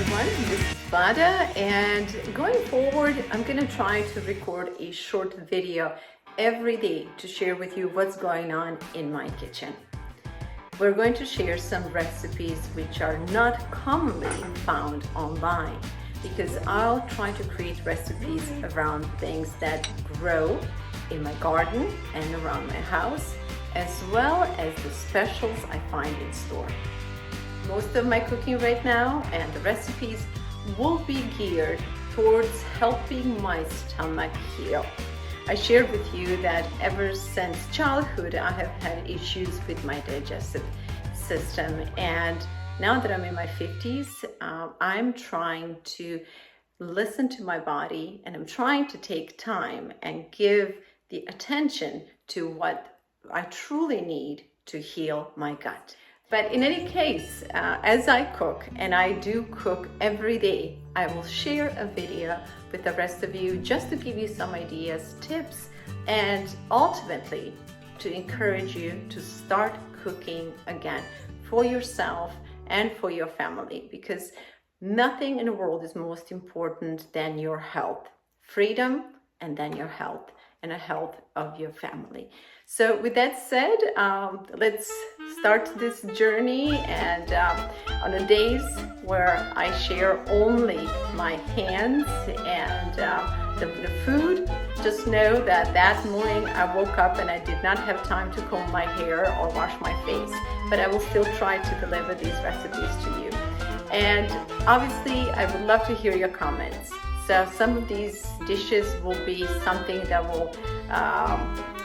everyone, this is Vlada, and going forward I'm going to try to record a short video every day to share with you what's going on in my kitchen. We're going to share some recipes which are not commonly found online, because I'll try to create recipes around things that grow in my garden and around my house, as well as the specials I find in store. Most of my cooking right now and the recipes will be geared towards helping my stomach heal. I shared with you that ever since childhood I have had issues with my digestive system, and now that I'm in my 50s, I'm trying to listen to my body, and I'm trying to take time and give the attention to what I truly need to heal my gut. But in any case, as I cook, and I do cook every day, I will share a video with the rest of you just to give you some ideas, tips, and ultimately to encourage you to start cooking again for yourself and for your family, because nothing in the world is most important than your health, freedom, and then your health and the health of your family. So with that said, let's start this journey, and on the days where I share only my hands and the food, just know that that morning I woke up and I did not have time to comb my hair or wash my face, but I will still try to deliver these recipes to you. And obviously I would love to hear your comments. So some of these dishes will be something that will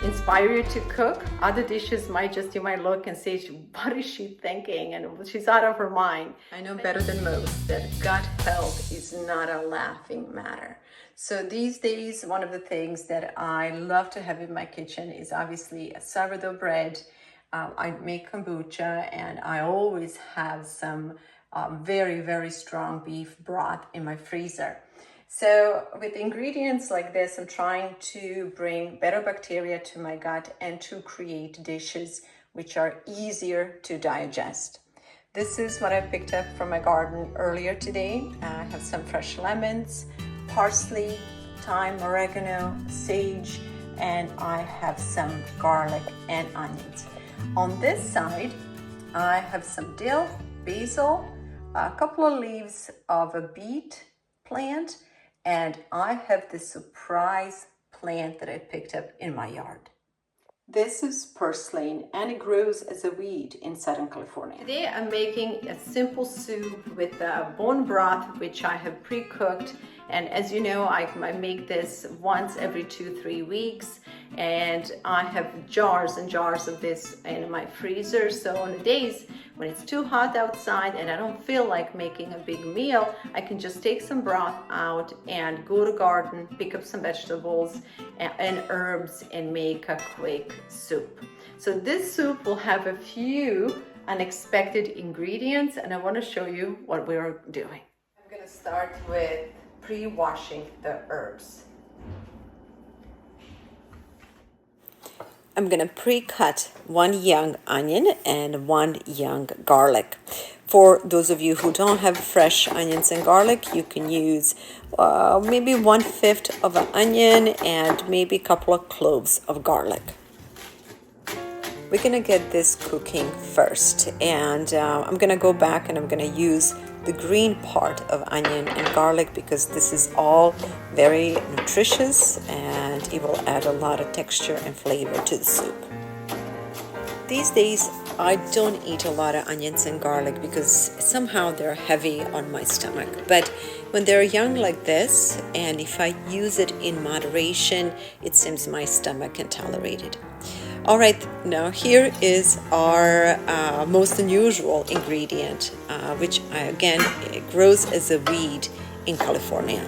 inspire you to cook. Other dishes you might look and say, what is she thinking? And she's out of her mind. I know better than most that gut health is not a laughing matter. So these days, one of the things that I love to have in my kitchen is obviously a sourdough bread. I make kombucha, and I always have some very, very strong beef broth in my freezer. So with ingredients like this, I'm trying to bring better bacteria to my gut and to create dishes which are easier to digest. This is what I picked up from my garden earlier today. I have some fresh lemons, parsley, thyme, oregano, sage, and I have some garlic and onions. On this side, I have some dill, basil, a couple of leaves of a beet plant, and I have this surprise plant that I picked up in my yard. This is purslane, and it grows as a weed in Southern California. Today I'm making a simple soup with bone broth, which I have pre-cooked. And as you know, I make this once every 2-3 weeks, and I have jars and jars of this in my freezer. So on the days when it's too hot outside and I don't feel like making a big meal, I can just take some broth out and go to the garden, pick up some vegetables and herbs and make a quick soup. So this soup will have a few unexpected ingredients, and I want to show you what we're doing. I'm going to start with pre-washing the herbs. I'm gonna pre-cut one young onion and one young garlic. For those of you who don't have fresh onions and garlic, you can use maybe 1/5 of an onion and maybe a couple of cloves of garlic. We're gonna get this cooking first, and I'm gonna go back and I'm gonna use the green part of onion and garlic because this is all very nutritious and it will add a lot of texture and flavor to the soup. These days I don't eat a lot of onions and garlic because somehow they're heavy on my stomach, but when they're young like this, and if I use it in moderation, it seems my stomach can tolerate it. All right, now here is our most unusual ingredient, which again grows as a weed in California.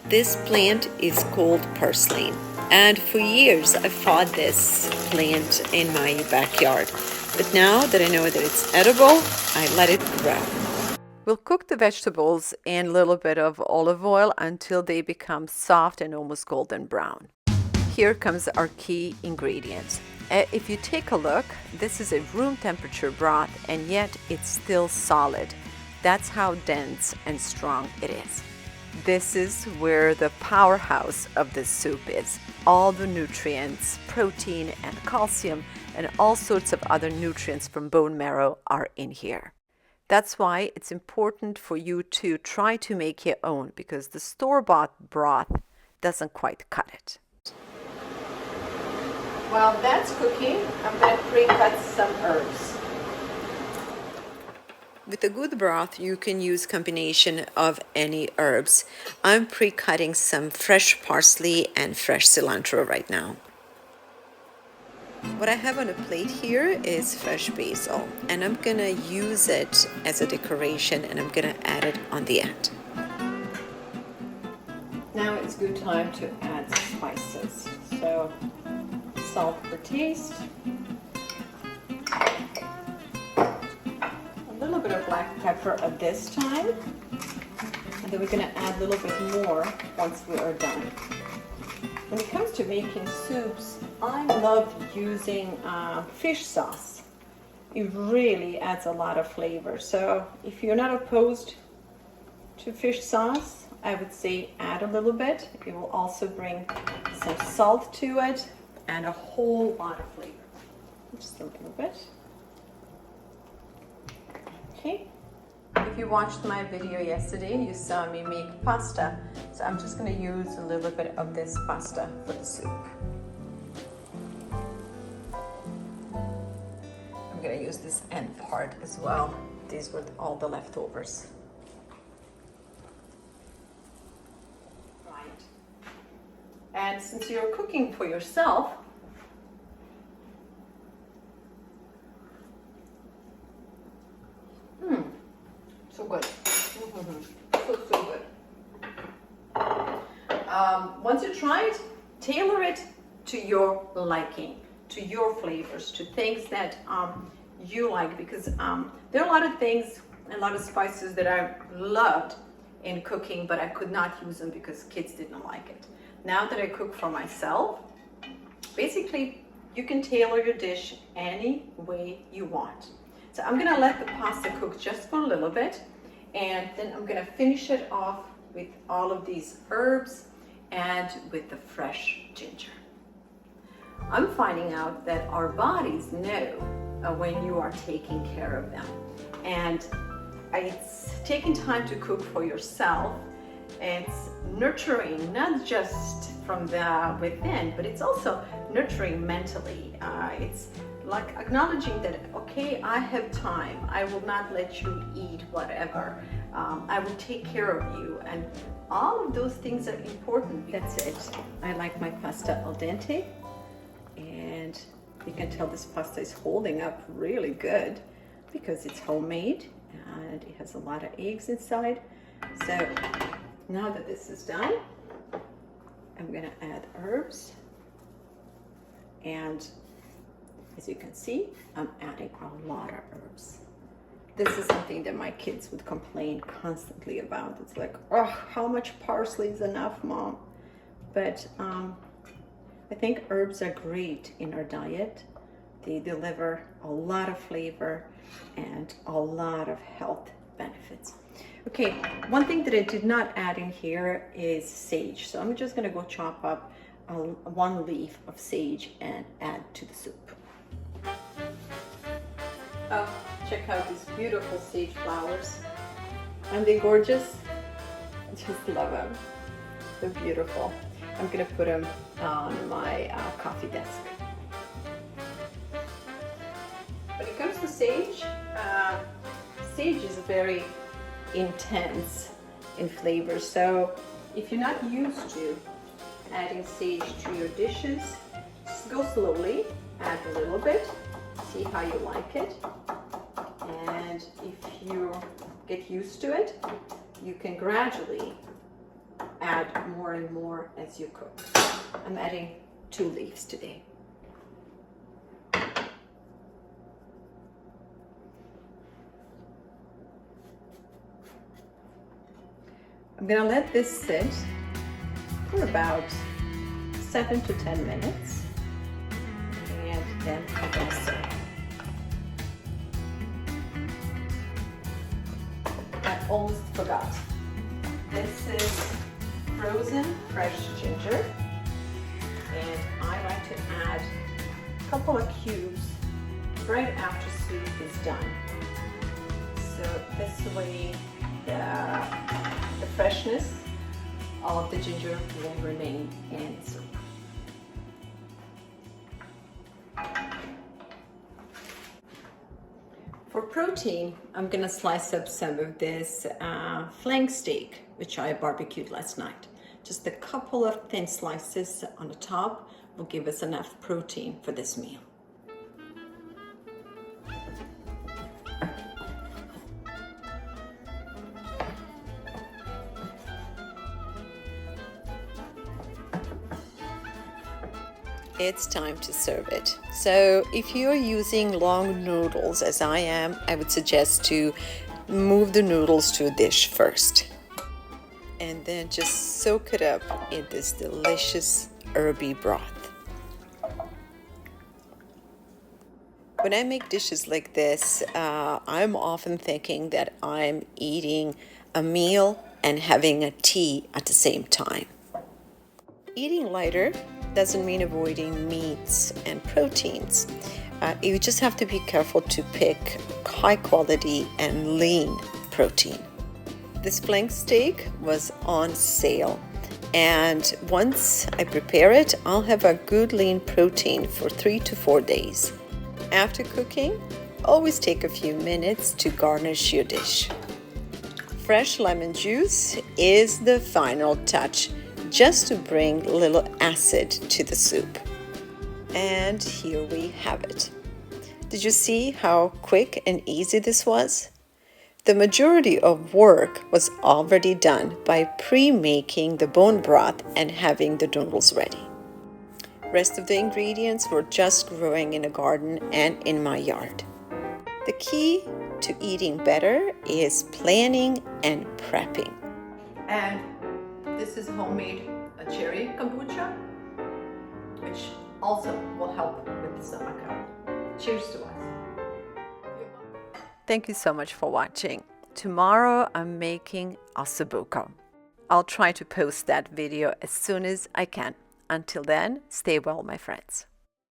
This plant is called purslane, and for years I fought this plant in my backyard. But now that I know that it's edible, I let it grow. We'll cook the vegetables in a little bit of olive oil until they become soft and almost golden brown. Here comes our key ingredients. If you take a look, this is a room temperature broth, and yet it's still solid. That's how dense and strong it is. This is where the powerhouse of this soup is. All the nutrients, protein and calcium, and all sorts of other nutrients from bone marrow are in here. That's why it's important for you to try to make your own, because the store-bought broth doesn't quite cut it. While that's cooking, I'm going to pre-cut some herbs. With a good broth, you can use combination of any herbs. I'm pre-cutting some fresh parsley and fresh cilantro right now. What I have on a plate here is fresh basil, and I'm gonna use it as a decoration, and I'm gonna add it on the end. Now it's good time to add spices. So salt for taste, a little bit of black pepper at this time, and then we're going to add a little bit more once we are done. When it comes to making soups, I love using fish sauce. It really adds a lot of flavor. So if you're not opposed to fish sauce, I would say add a little bit. It will also bring some salt to it and a whole lot of flavor. Just a little bit. Okay. If you watched my video yesterday, you saw me make pasta. So I'm just going to use a little bit of this pasta for the soup. I'm going to use this end part as well. These were all the leftovers. Right. And since you're cooking for yourself, so good. So good. Once you try it, tailor it to your liking, to your flavors, to things that you like, because there are a lot of things, a lot of spices that I loved in cooking, but I could not use them because kids didn't like it. Now that I cook for myself, basically you can tailor your dish any way you want. So I'm gonna let the pasta cook just for a little bit, and then I'm gonna finish it off with all of these herbs and with the fresh ginger. I'm finding out that our bodies know when you are taking care of them. And it's taking time to cook for yourself. It's nurturing, not just from the within, but it's also nurturing mentally. It's like acknowledging that, okay, I have time. I will not let you eat whatever. I will take care of you. And all of those things are important. That's it. I like my pasta al dente. And you can tell this pasta is holding up really good because it's homemade and it has a lot of eggs inside. So now that this is done, I'm gonna add herbs, and as you can see, I'm adding a lot of herbs. This is something that my kids would complain constantly about. It's like, oh, how much parsley is enough, Mom? But I think herbs are great in our diet. They deliver a lot of flavor and a lot of health benefits. Okay, one thing that I did not add in here is sage. So I'm just gonna go chop up one leaf of sage and add to the soup. Oh, check out these beautiful sage flowers. Aren't they gorgeous? I just love them. They're beautiful. I'm gonna put them on my coffee desk. When it comes to sage, sage is very intense in flavor. So if you're not used to adding sage to your dishes, just go slowly, add a little bit, see how you like it. And if you get used to it, you can gradually add more and more as you cook. I'm adding 2 leaves today. I'm gonna let this sit for about 7 to 10 minutes, and then I'm gonna serve. almost forgot. This is frozen fresh ginger, and I like to add a couple of cubes right after soup is done. So this way the freshness of the ginger will remain in the soup. For protein, I'm gonna slice up some of this flank steak, which I barbecued last night. Just a couple of thin slices on the top will give us enough protein for this meal. It's time to serve it. So if you're using long noodles as I am, I would suggest to move the noodles to a dish first. And then just soak it up in this delicious herby broth. When I make dishes like this, I'm often thinking that I'm eating a meal and having a tea at the same time. Eating lighter doesn't mean avoiding meats and proteins. You just have to be careful to pick high quality and lean protein. This flank steak was on sale, and once I prepare it, I'll have a good lean protein for 3 to 4 days. After cooking, always take a few minutes to garnish your dish. Fresh lemon juice is the final touch, just to bring a little acid to the soup. And here we have it. Did you see how quick and easy this was? The majority of work was already done by pre-making the bone broth and having the noodles ready. Rest of the ingredients were just growing in a garden and in my yard. The key to eating better is planning and prepping. And this is homemade cherry kombucha, which also will help with the stomach health. Cheers to us. Thank you so much for watching. Tomorrow I'm making ossobuco. I'll try to post that video as soon as I can. Until then, stay well, my friends.